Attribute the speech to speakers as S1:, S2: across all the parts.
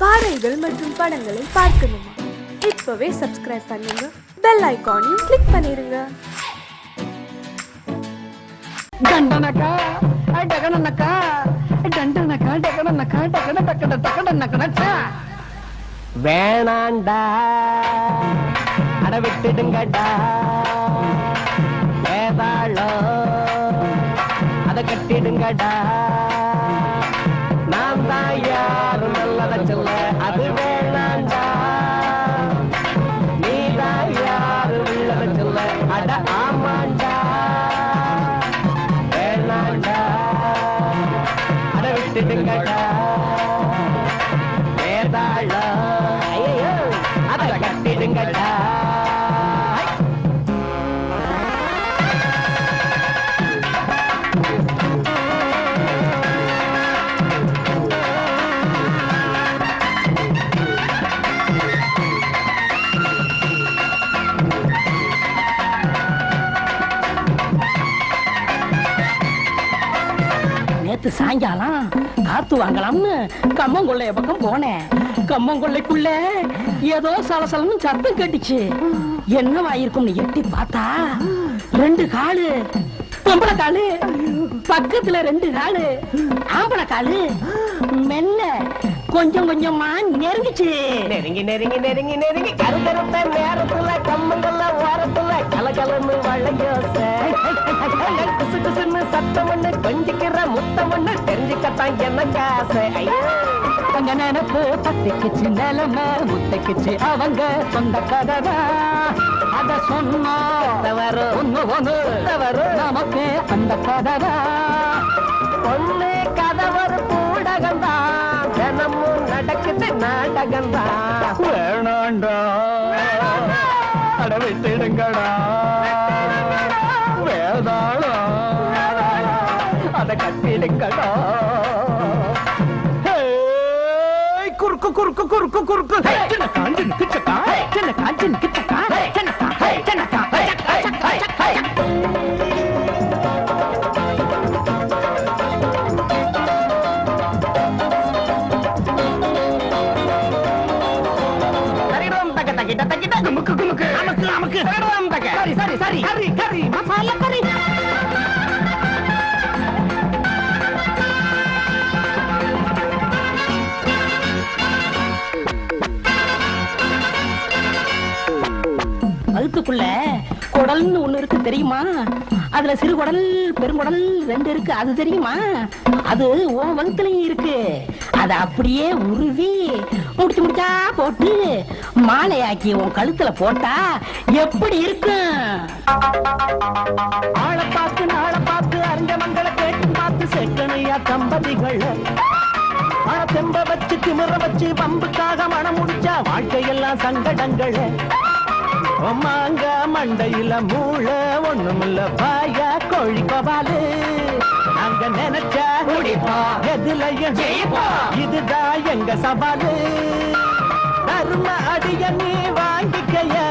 S1: பாடல்கள் மற்றும் படங்களை பார்க்கணுமா? இப்பவே சப்ஸ்கிரைப் பண்ணுங்க, பெல் ஐகானையும் கிளிக் பண்ணிருங்க.
S2: டண்டனக்கா டகனனக்கா டண்டனக்கா டகனனக்கா டகன டகன டகனனக்கா வேணாண்டா அட விட்டுடுங்கடா வேதாளோ அத கட்டிடுங்கடா நான் தான் யாரும் நல்லத சொல்ல அது வேணாண்டா நீ தான் யாரும் உள்ளத சொல்ல அட ஆமாண்டா வேணாண்டா அட விட்டுடுங்கடா வேதாளோ ஐயோ அத கட்டிடுங்கடா நேத்து சாயங்காலம் காத்து வாங்கலாம்னு கம்மங்கொள்ளைய பக்கம் போனேன். கம்மங்கொள்ளைக்குள்ள ஏதோ சலசலன்னு சத்தம் கேட்டுச்சு. என்னவாயிருக்கும்னு எட்டி பார்த்தா 2 காலு பொம்பளை காலு, பக்கத்துல 2 காலு ஆம்பளை காலு. மெல்ல கொஞ்சம் கொஞ்சமா நெருங்கிச்சு. நெருங்கி நெருங்கி நெருங்கி நெருங்கி கருத்தருத்த நேரத்துல கம்மங்கொள்ள ஓரத்துல கலகலன்னு வளையோசை குசு குசுன்னு சத்தம் ஒண்ணு கொஞ்சிக்கிற முத்தம் ஒண்ணு தெரிஞ்சுக்கத்தான் எனக்கு ஆசை. கொஞ்ச நினைப்பு பத்திக்குச்சு நிலைமை முத்தைக்குச்சு அவங்க சொந்த கதவா அத சொன்னா ஒண்ணு ஒண்ணு நமக்கு அந்த கதவா ஒண்ணு கதவரு பூடகம்தான் தினமும் நடக்குது நாடகம்தான். வேணாண்டா அட விட்டுடுங்கடா வேதாளா அத கட்டிடுங்கடா குறுக்கு குறுக்கு குறுக்கு குறுக்கு சின்ன காஞ்சின் கிச்சக்கா சின்ன காஞ்சின் கிச்சக்கா சின்னக்கா சின்னக்கா குமுக்கு குமுக்கு நமக்கு நமக்கு சரி சரி சரி கறி கறி மசாலா கறி வகுத்துக்குள்ள குடல்னு ஒண்ணு இருக்கு தெரியுமா? அதுல சிறு குடல் பெருங்குடல் 2 இருக்கு அது தெரியுமா? அது உன் வகுத்துலயும் இருக்கு. அத அப்படியே உருவி முடிச்சு முடிச்சா போட்டு மாலையாக்கி உன் கழுத்துல போட்டா எப்படி இருக்கும்? ஆளை பார்த்து நாளை பார்த்து அறிஞ்ச மங்களை கேட்டு பார்த்து செக்கணையா தம்பதிகள் தெம்ப வச்சு திமிர வச்சு பம்புக்காக மனம் முடிச்சா வாழ்க்கையெல்லாம் சங்கடங்கள். மாங்க மண்டையில மூளை ஒண்ணுமில்ல பாயா கோழி கபாலு நாங்க நினைச்சா முடிப்பா எதுலயும் ஜெயிப்பா இதுதான் எங்க சவாலு. கரும அடிய நீ வாங்கிக்கையா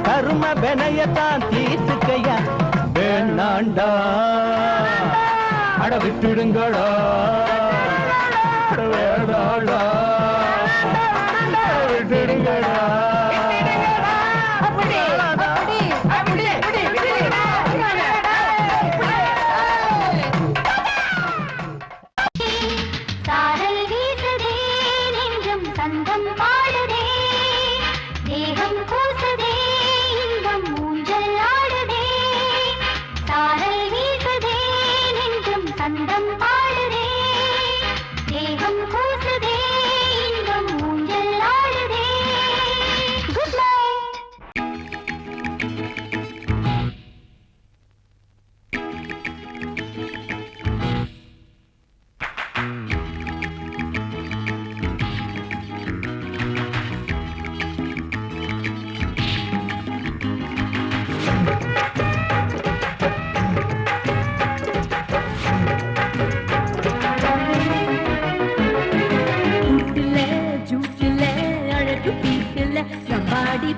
S2: கரும வினையத்தான் தீர்த்துக்கையா வேணாண்டா அட விட்டுடுங்கடா வேணாண்டா விட்டுடுங்கடா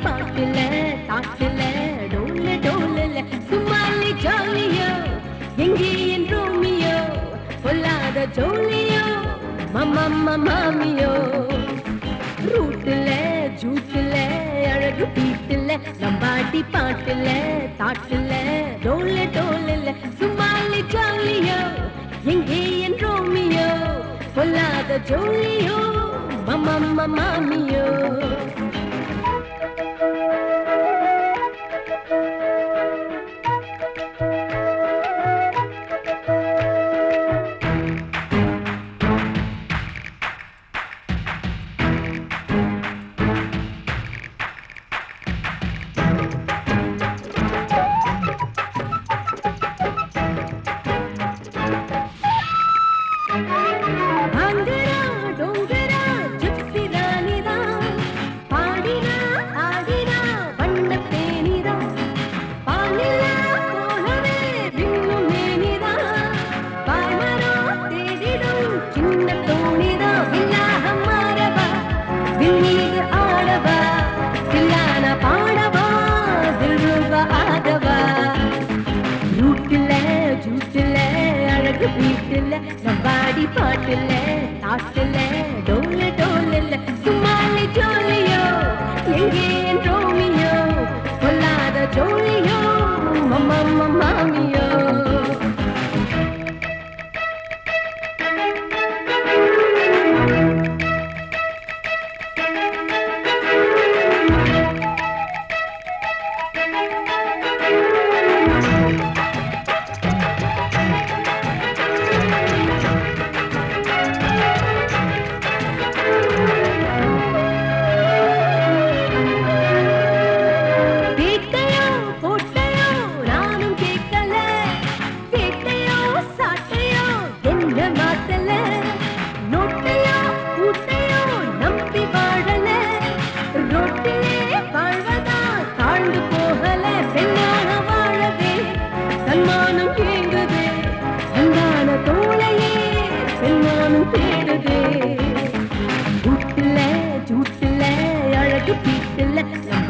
S2: பாட்டுல தாட்டுல டோல டோலல சுமாலி ஜாலியோ எங்கே என் ரோமியோ பொல்லாத ஜோலியோ மம்மா மாமியோ
S3: நாட்டுல தாட்டுல டோல டோல சுமாலி ஜாலியோ எங்கே என் ரோமியோ பொல்லாத ஜோலியோ மம்மா மாமியோ வீட்டுல நம்பாடி பாட்டுல தாட்டுல டோல டோல சும்மாலி ஜோலியோ எங்கே என் ரோமியோ பொல்லாத ஜோலியோ மம்மா மாமியோ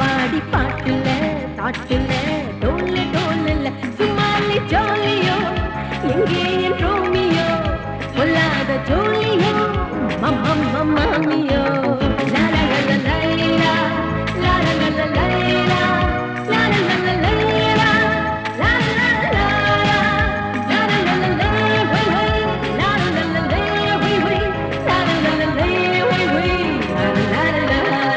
S3: பாடி பாட்டுல தாட்டுல டோல டோல சும்மாலி ஜோலியோ எங்கே என் ரோமியோ பொல்லாத ஜோலியோ மம்மா மாமியோ லா லா லா லைலா லா லா லா லைலா லா லா லா லைலா லா லா லா லா லா லா வை வை லா லா லா வை வை லா லா லா வை வை லா லா லா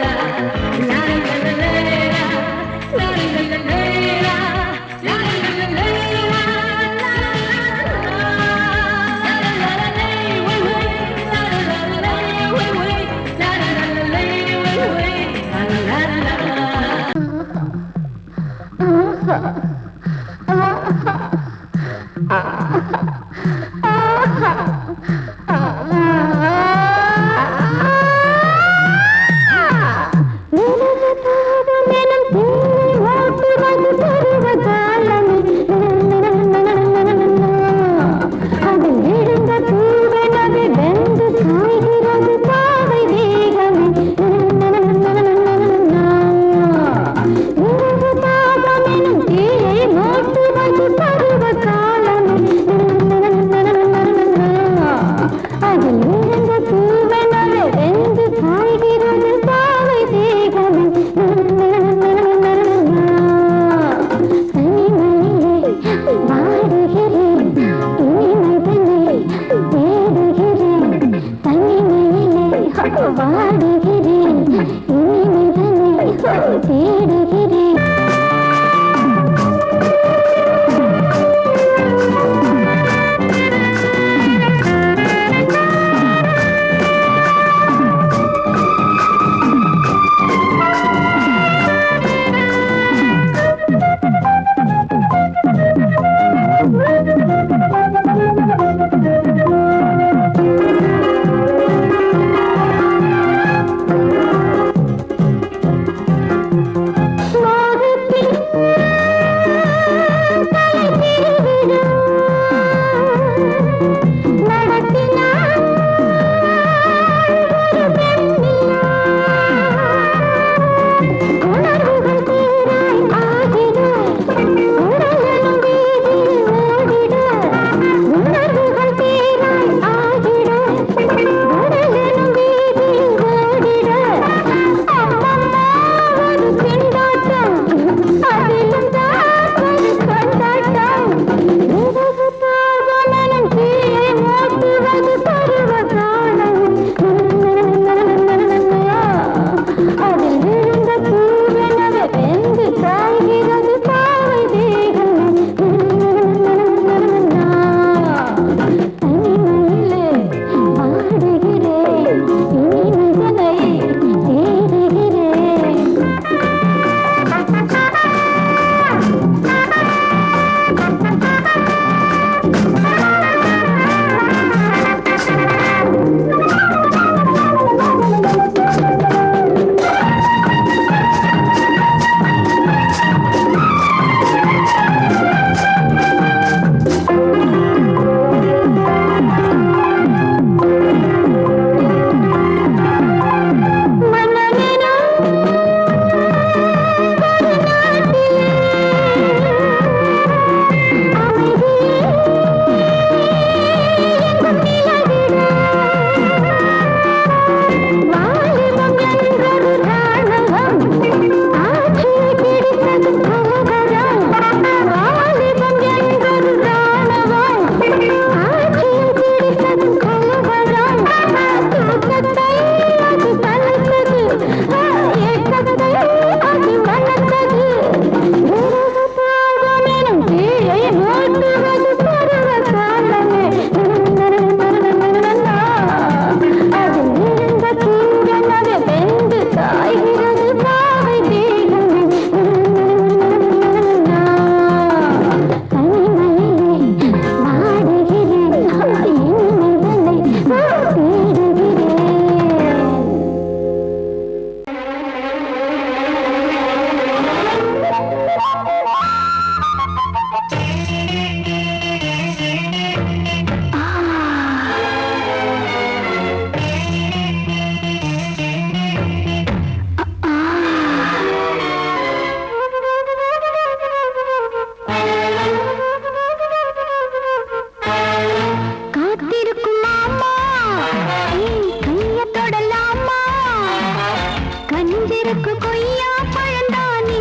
S4: கனிஞ்சிருக்கு கொய்யா பழந்தானே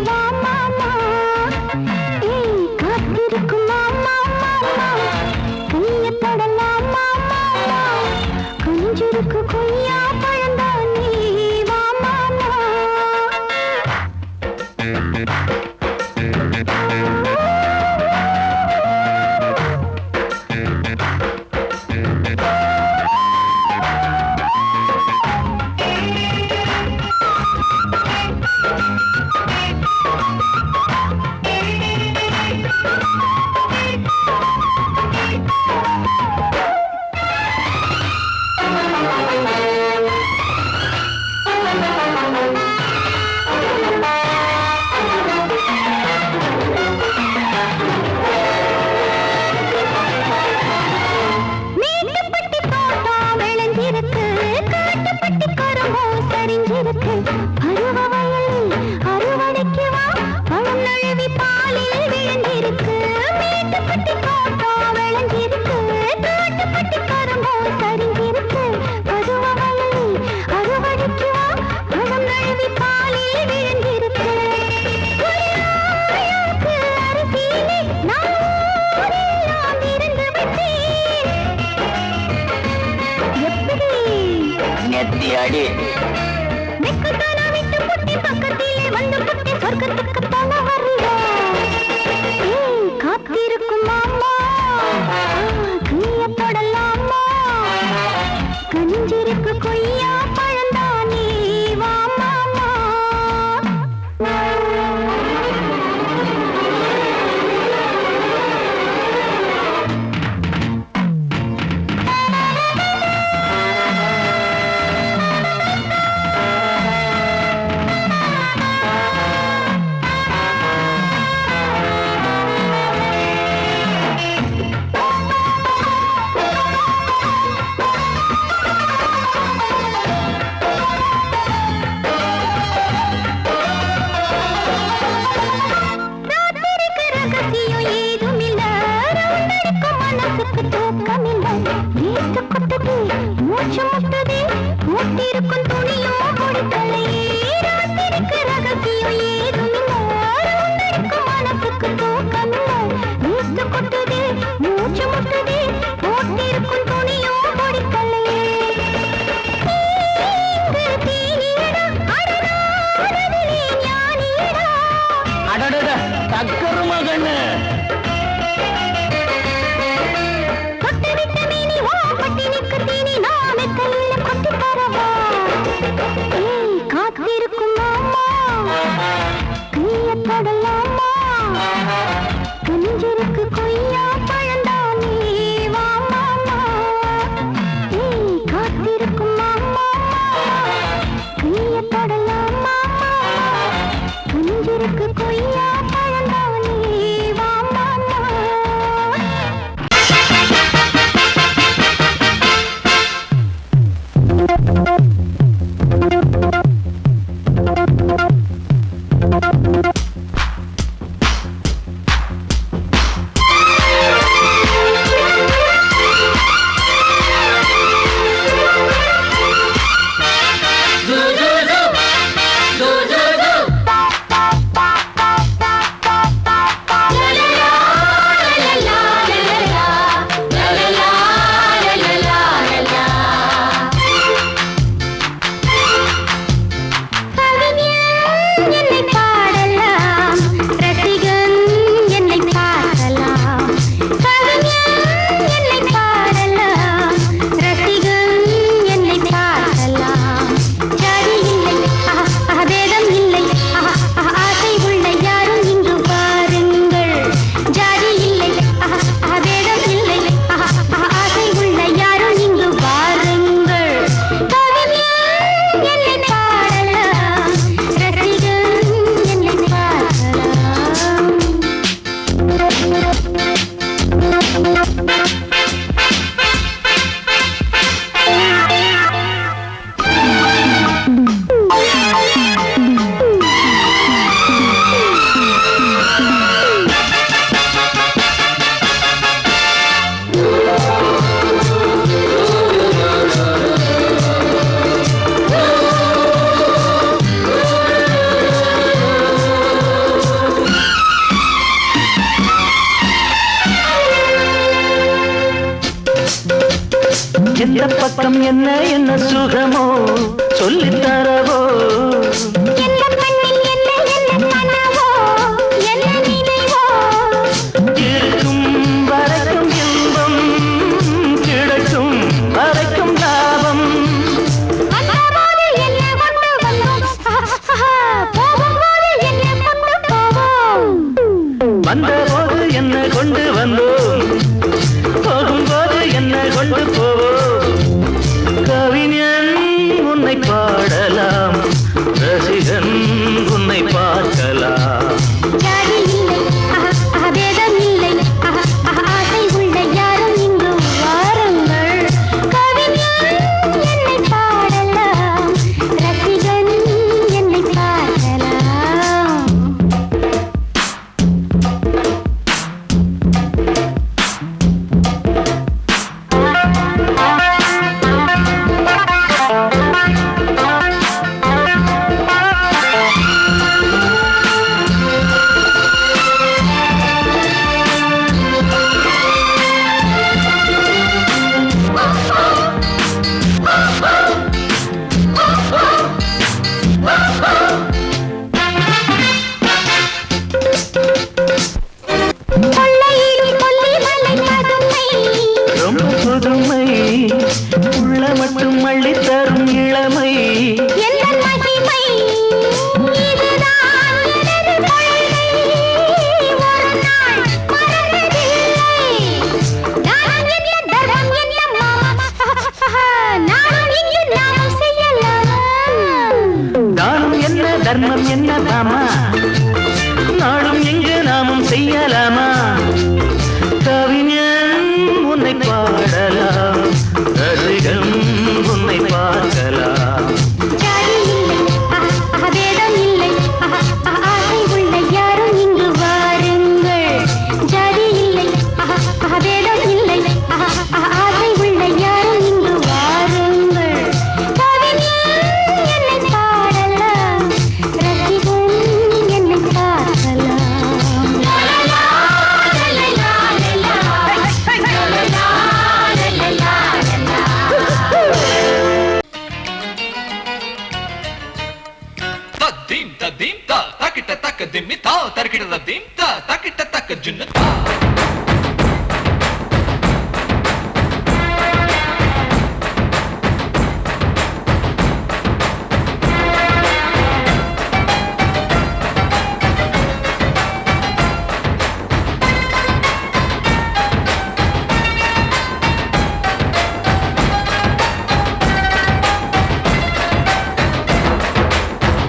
S4: வா மாமா ஏய் காத்திருக்கும் மாமா மாமா கைய தொடலாம் மாமா கனிஞ்சிருக்கு கொய்யா பழந்தானே வா மாமா மேட்டுப்பட்டி தோட்டம் விளைஞ்சிருக்கு காட்டுப்பட்டி கரும்போ சரிஞ்சிருக்கு பருவ வயலில் அறுவடைக்கு வா பழம் நழுவி பாலில் விழுந்திருக்கு மேட்டுப்பட்டி தோட்டம் விளைஞ்சிருக்கு காட்டுப்பட்டி கரும்போ சரிஞ்சிருக்கு பருவ வயலில் அறுவடைக்கு வா பழம் நழுவி பாலில் விழுந்திருக்கு எனக்கு அரிசியிலே நான் ஊரெல்லாம் இருந்து விட்டேன் எப்படி
S2: நெத்தி அடி
S4: மெக்குத்தானா விட்டு புட்டி பக்கத்திலே வந்து புட்டி சொர்க்கத்துக்கு தான வர்றியா ஏய் காத்திருக்கும் மாமா கைய தொடலாமா கனிஞ்சிருக்கு கொய்யா பழந்தானே வா மாமா ராத்திரிக்கு ரகசியம் ஏதுமில்ல ரவுண்டடிக்கும் மனசுக்கு தூக்கமில்ல நேத்து கொட்டது மூச்சு முட்டது மூட்டிருக்கும் துணியோ கொடுக்கலையே ராத்திரிக்கு ரகசியம் ஏதுமில்ல ரவுண்டடிக்கும் மனசுக்கு தூக்கமில்ல நேத்து கொட்டது மூச்சு முட்டது மூட்டிருக்கும் துணியோ கொடுக்கலையே தீனியடா அடடாரதிலே ஞானியடா
S2: அடடட தக்கரு மகன்னு
S4: கொட்டு விட்ட மீனி ஓ பட்டினிக்கு தீனி நாமே கையில கொட்டி தரவா ஏய் காத்திருக்கும் மாமா கைய தொடலாமா கனிஞ்சிருக்கு கொய்யா பழந்தானே வா மாமா ஏய் காத்திருக்கும் மாமா கைய தொடலாமா கனிஞ்சிருக்கு கொய்யா பழந்தானே வா மாமா
S5: எந்த பக்கம் என்ன என்ன சுகமோ சொல்லித் தரவோ
S4: எந்த கண்ணில் என்ன என்ன கனவோ என்ன நினைவோ
S5: இருக்கும் வரைக்கும் இன்பம் கிடைக்கும் வரைக்கும் லாபம்
S4: வந்தபோது என்ன கொண்டு வந்தோம் போகும்போது என்ன கொண்டு போவோம்
S5: வந்தபோது என்ன கொண்டு வந்தோம் போகும்போது என்ன கொண்டு போவோம் கவிஞன் உன்னை பாடலாம் ரசிகன் உன்னை பார்க்கலாம்
S4: ஜாதி இல்லை பேதம் இல்லை ஆசை உள்ள யாரும் இங்கு வாருங்கள் கவிஞன் என்னை பாடலாம் ரசிகன் என்னை பார்க்கலாம் கொள்ளையிடும் கொல்லிமலை பதுமை
S5: ரொம்ப புதுமை உள்ள மட்டும் அள்ளி தரும் இளமை
S4: எந்த மகிமை இதுதான் எனது கொள்கை ஒரு நாள் மறந்ததில்லை நான் என்ன தரம் என்ன மாமா நானும் இங்கு நானும் செய்யலாம்
S5: தானம் என்ன தர்மம் என்ன தாமா நாளும் எங்கு நாமும் செய்யலாமா கவிஞன் உன்னை பாடலாம் ரசிகன் உன்னை பார்க்கலாம்
S4: ஜாதி இல்லை பேதம் இல்லை ஆசை உள்ள யாரும் இங்கு வாருங்கள் ஜாதி இல்லை பேதம் இல்லை ஆசை உள்ள யாரும் இங்கு வாருங்கள் கவிஞன் என்னை பாடலாம் ரசிகன் என்னை பார்க்கலாம்
S6: Tadim tadim ta takita takadim ta tarkita tadim ta takita takajun ta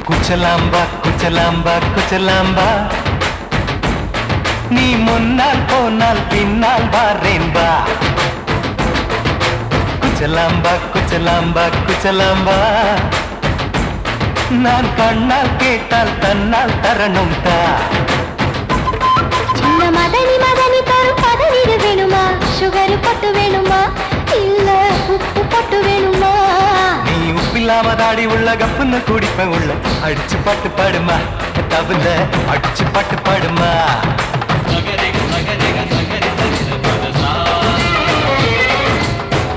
S5: குச்சலாம்பா குச்சலாம்பா குச்சலாம்பா நீ முன்னால் போனால் பின்னால் வாரேன்பா குச்சலாம்பா குச்சலாம்பா குச்சலாம்பா நான் கண்ணால் கேட்டால் தன்னால் தரணும் தா
S4: சின்ன மதனி மதனி தரும் பதவிடு வேணுமா சுகர் பொட்டு வேணுமா இல்ல உப்பு பொட்டு வேணுமா
S5: நீ உப்பில்லாம தாடி உள்ள கப்புன்னு குடிப்பேன் உள்ள அடிச்சு பாட்டு பாடுமா தவிர அடிச்சு பாட்டு பாடுமா
S6: sagarega sagarega sagari sagari padasa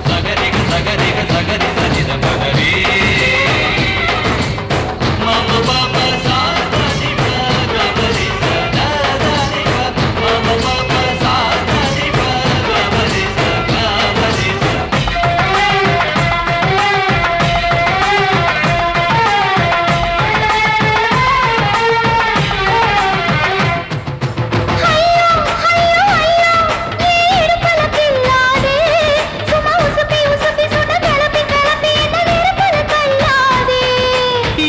S6: sagarega sagarega sagari sagari padari mama papa sa da ni pa ga ba ri sa da da ni pa mama papa sa da ni pa ga ba ri sa ga ba ri sa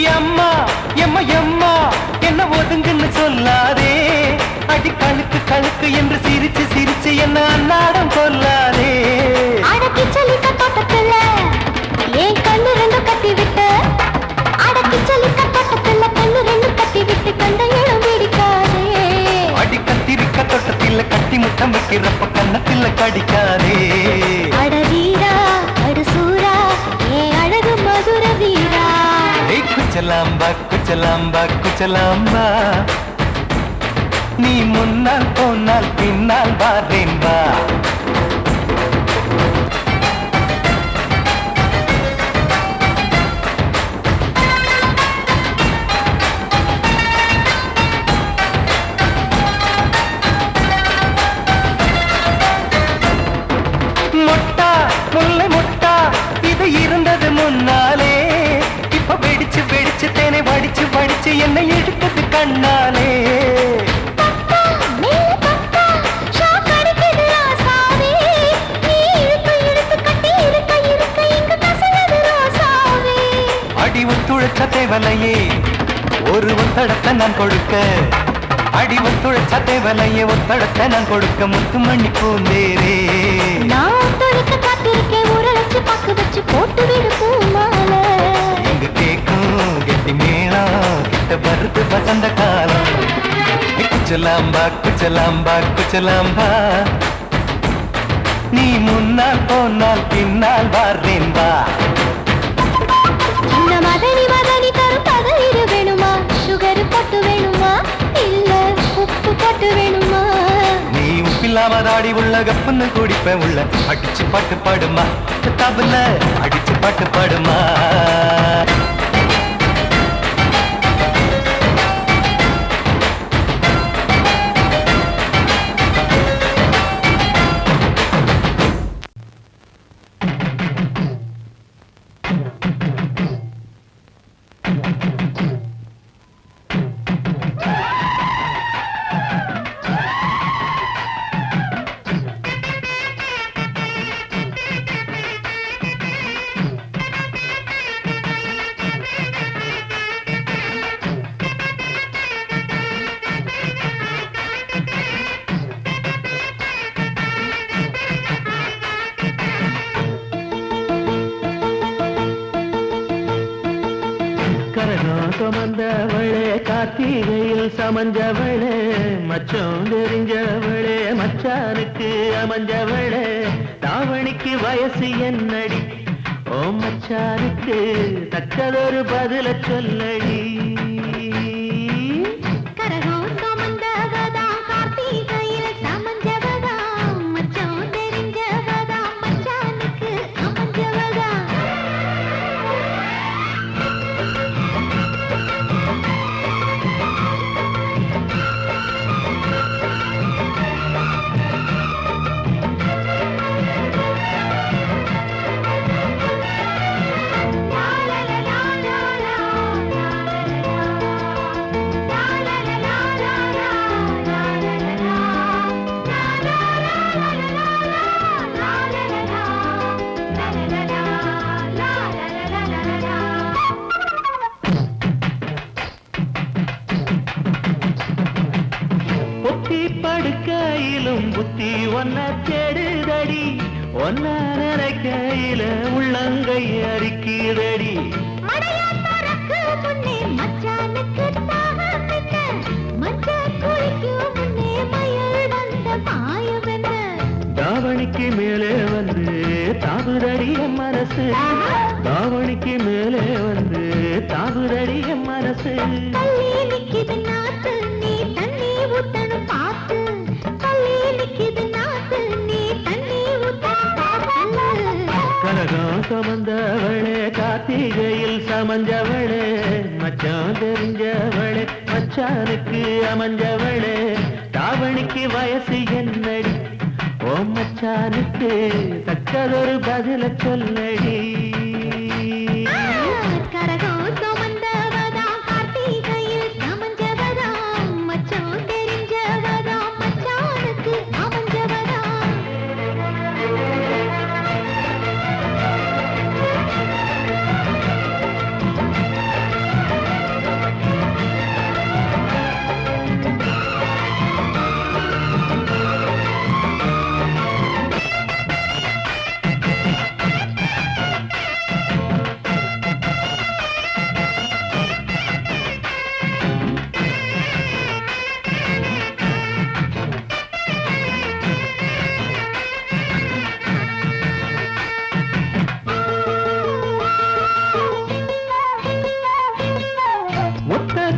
S5: எம்மா எம்மா எம்மா என்ன ஒதுங்குன்னு சொல்லாதே அடி கழுக்கு கழுக்கு என்று சிரிச்சு சிரிச்சு என்ன அன்னாடம் கொல்லாதே
S4: அடக்கி சொல்லிட்ட தோட்டத்துல ஏன் கண்ணு ரெண்டு கட்டி விட்டு அடக்கி சொல்லிட்ட தோட்டத்துல கண்ணு ரெண்டு கட்டி விட்டு கண்டையிலும் பிடிக்காதே
S5: அடி கத்திரிக்க தோட்டத்தில் கட்டி முத்தம் வைக்கிறப்ப கண்ணத்தில் கடிக்காதே
S4: அட வீரா அடு சூரா ஏன் அழகு மதுர வீரா
S5: ஏய் குச்சலாம்பா குச்சலாம்பா குச்சலாம்பா நீ முன்னால் போனால் பின்னால் வாரேன்பா அடிச்சு என்னை இழுக்குது கண்ணாலே.
S4: பக்கா, மேல பக்கா, ஷாக் அடிக்குது ராசாவே. நீ இழுத்து இழுத்து கட்டி இருக்க இருக்க இங்கு கசங்குது ரோசாவே.
S5: அடி ஒத்துழைச்ச தேவலையே ஒரு ஒத்தடத்தை நான் கொடுக்க. அடி ஒத்துழைச்ச தேவலையே ஒத்தடத்தை நான் கொடுக்க. முத்துமணி பூந்தேரே
S4: நான் தொடுக்க காத்திருக்கேன் உரளைச்சு பக்கு வச்சு போட்டு விடு பூமாலை.
S5: எங்க கேக்கும் கெட்டி மேளம் கிட்ட வருது வசந்த காலம். குச்சலாம்பா குச்சலாம்பா குச்சலாம்பா நீ முன்னால் போனால் பின்னால் வாரேன் வா.
S4: சின்ன மதனி மதனி தரும் பதனிடு வேணுமா? சுகர் போட்டு வேணுமா? இல்ல உப்பு போட்டு வேணுமா?
S5: நீ உப்பில்லாம தாடி உள்ள கப்புன்னு குடிப்பேன் உள்ள. அடிச்சு பாட்டு பாடுமா தபுல அடிச்சு பாட்டு பாடுமா.
S7: கரகம் சுமந்தவளே கார்த்திகையில் சமஞ்சவளே மச்சம் தெரிஞ்சவளே மச்சானுக்கு அமைஞ்சவளே தாவணிக்கு வயசு என்னடி ஓ மச்சானுக்கு தக்கதொரு பதில சொல்லடி.
S4: கரகம் சுமந்தவதா கார்த்திகையில் சமஞ்சவதா மச்சம் தெரிஞ்சவதா மச்சானுக்கு அமைஞ்சவதா.
S7: பொத்தி படுக்கையிலும் புத்தி ஒன்ன தேடுதடி ஒன்ன நினைக்கையில உள்ளங்கை அரிக்கிறடி.
S4: மடையான் மறக்கு முன்னே மச்சானுக்கு தாகம் என்ன? மச்சான் குளிக்கும் முன்னே மயில் வந்த மாயம் என்ன?
S7: தாவணிக்கு மேலே வந்து தாபுதடிய மனசு தாவணிக்கு மேலே வந்து தாபுதடிய மனசு.
S4: தள்ளி நிக்குது நாத்து நீ தண்ணி ஊத்தணும் பார்த்து. தள்ளி நிக்குது நாத்து நீ தண்ணி ஊத்தணும் பார்த்து.
S7: கரகம் சுமந்தவளே கார்த்திகையில் சமஞ்சவளே மச்சான் தெரிஞ்சவளே மச்சானுக்கு அமைஞ்சவளே தாவணிக்கு வயசு என்னடி ஓ மச்சானுக்கு தக்கதொரு பதில சொல்லடி.
S4: கரகம் சுமந்தவதா கார்த்திகையில் சமஞ்சவதா மச்சம் தெரிஞ்சவதா மச்சானுக்கு அமைஞ்சவதா.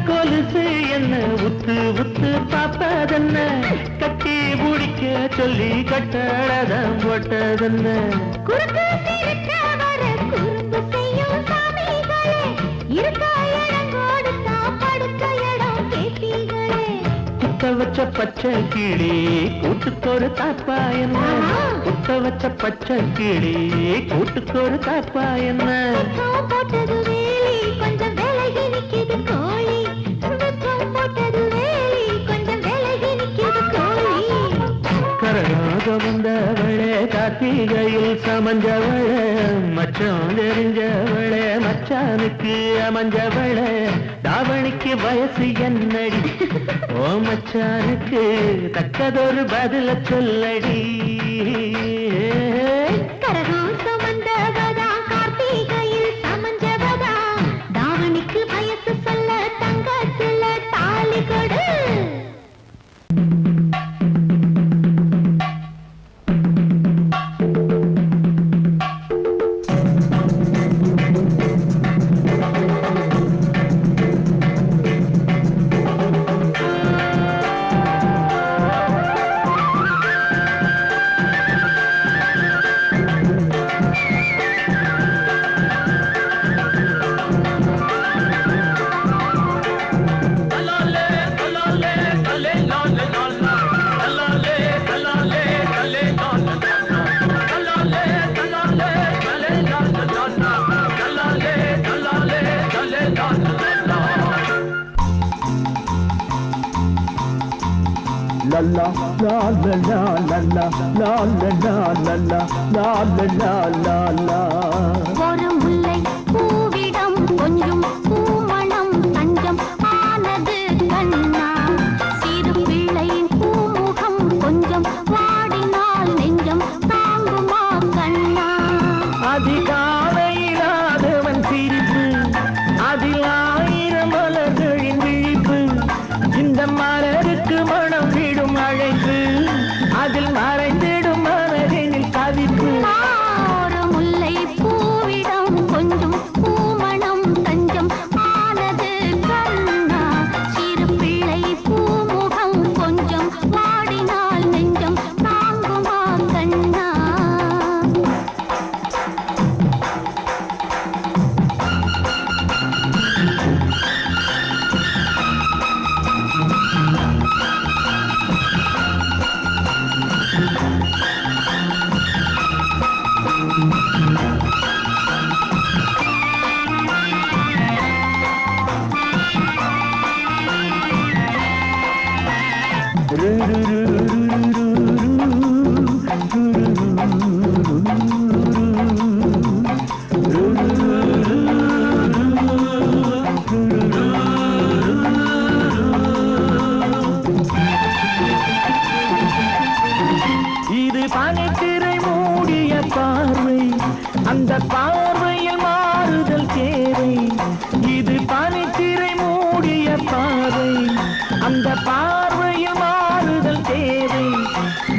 S7: கொலுசு என்ன உத்து உத்து பாப்பதென்ன கட்டி முடிக்க சொல்லி கட்டழதம் போட்டதென்ன.
S4: குறுக்கு சிறுக்க வர குறும்பு செய்யும் சாமிகளே இருக்க இடம் கொடுத்தா படுக்க இடம் கேட்டீங்களே.
S7: குத்த வச்ச பச்சை கிளி கூட்டுக்கொரு தாப்பா என்ன குத்த வச்ச பச்சை கிளி கூட்டுக்கொரு தாப்பா என்ன.
S4: போட்டது வேலி கொஞ்சம் விலகி நிக்குது கோழி
S7: சுமந்தவளே கார்த்திகையில் சமஞ்சவளே மச்சம் தெரிஞ்சவளே மச்சானுக்கு அமைஞ்சவளே தாவணிக்கு வயசு என்னடி ஓ மச்சானுக்கு தக்கதொரு பதில சொல்லடி
S4: கரகம் சுமந்தவதா கார்த்திகையில் சமஞ்சவதா தாவணிக்கு வயசு சொல்ல தங்கத்துல தாலி கொடு
S7: la la la la la la la la la la la la la la
S4: ஒரு முல்லை பூவிடம் கொஞ்சம் பூமணம் தஞ்சம் ஆனது கண்ணா சிறு பிள்ளையின் பூமுகம் கொஞ்சம் வாடினால் நெஞ்சம் தாங்குமா கண்ணா
S7: அதிகாலையிலாதவன் சிரிப்பு அதில் ஆயிரம் மலர்களின் விழிப்பு இந்த மலருக்கு மனம் விடும் அழைப்பு அதில் மறைந்திடும் மனதினில் கவிப்பு
S4: ஒரு முல்லை பூவிடம் கொஞ்சம் பூமணம் தஞ்சம் ஆனது கண்ணா சிறு பிள்ளை பூமுகம் கொஞ்சம் வாடினால் நெஞ்சம் தாங்குமா கண்ணா
S7: இது பனித்திரை மூடிய பார்வை அந்த பார்வையில் மாறுதல் தேவை இது பனித்திரை மூடிய பார்வை அந்த பார்வையில் மாறுதல் தேவை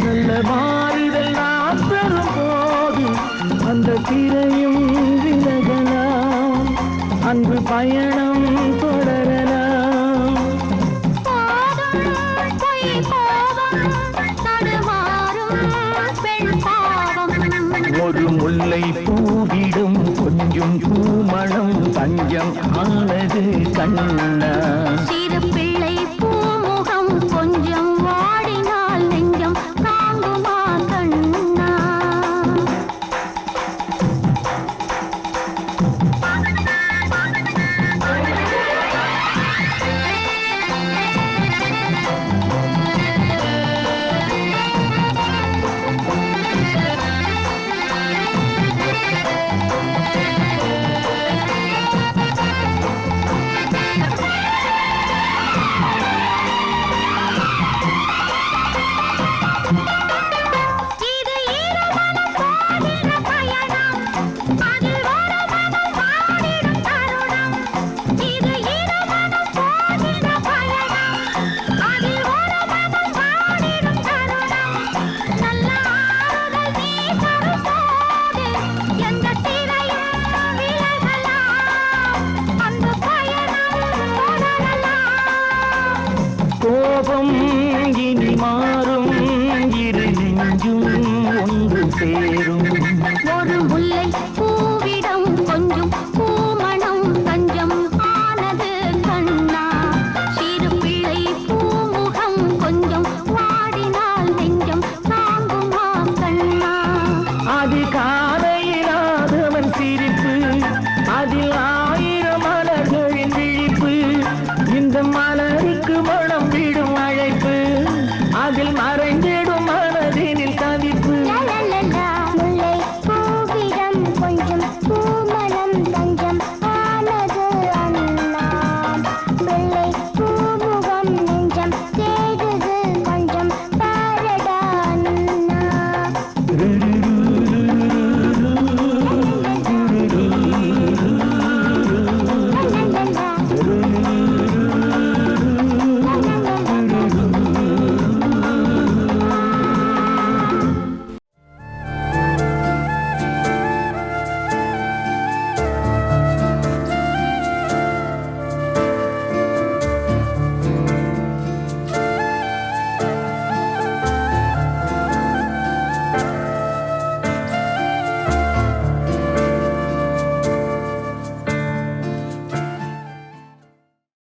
S7: நல்ல மாறுதல் நான் பெறும் போது அந்த திரையும் விலகலாம் அன்பு பயணம் தொடரலாம் ஒரு முல்லை பூவிடும் கொஞ்சம் பூமணம் தஞ்சம் ஆனது கண்ணா
S4: சிறு பிள்ளை பூமுகம் கொஞ்சம் வாடினால் நெஞ்சம் தாங்குமா கண்ணா
S7: கோபம் இனி மாறும் இரு நெஞ்சும் ஒன்று சேரும்
S4: ஒரு முல்லை பூவிடம் கொஞ்சம் பூமணம் தஞ்சம் ஆனது கண்ணா சிறு பிள்ளை பூமுகம் கொஞ்சம் வாடினால் நெஞ்சம் தாங்குமா கண்ணா
S7: அதிகாலையிலாதவன் சிரிப்பு அதில் ஆயிரம் மலர்களின் விழிப்பு இந்த